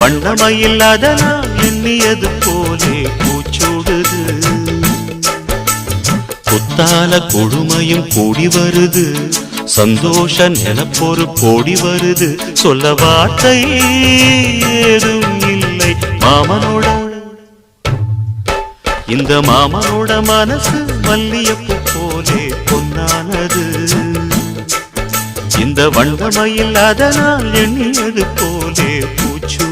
வண்ணமயில் அதனால் எண்ணியது போலே பூச்சூடுது. குத்தால கொடுமையும் கூடி வருது, சந்தோஷ நிலப்பொரு கோடி வருது. சொல்ல வார்த்தை ஏதும் இல்லை மாமனோட. இந்த மாமனோட மனசு மல்லியப்பூ போலே பொன்னானது. இந்த வண்ணமயில் அதனால் எண்ணியது போலே பூச்சு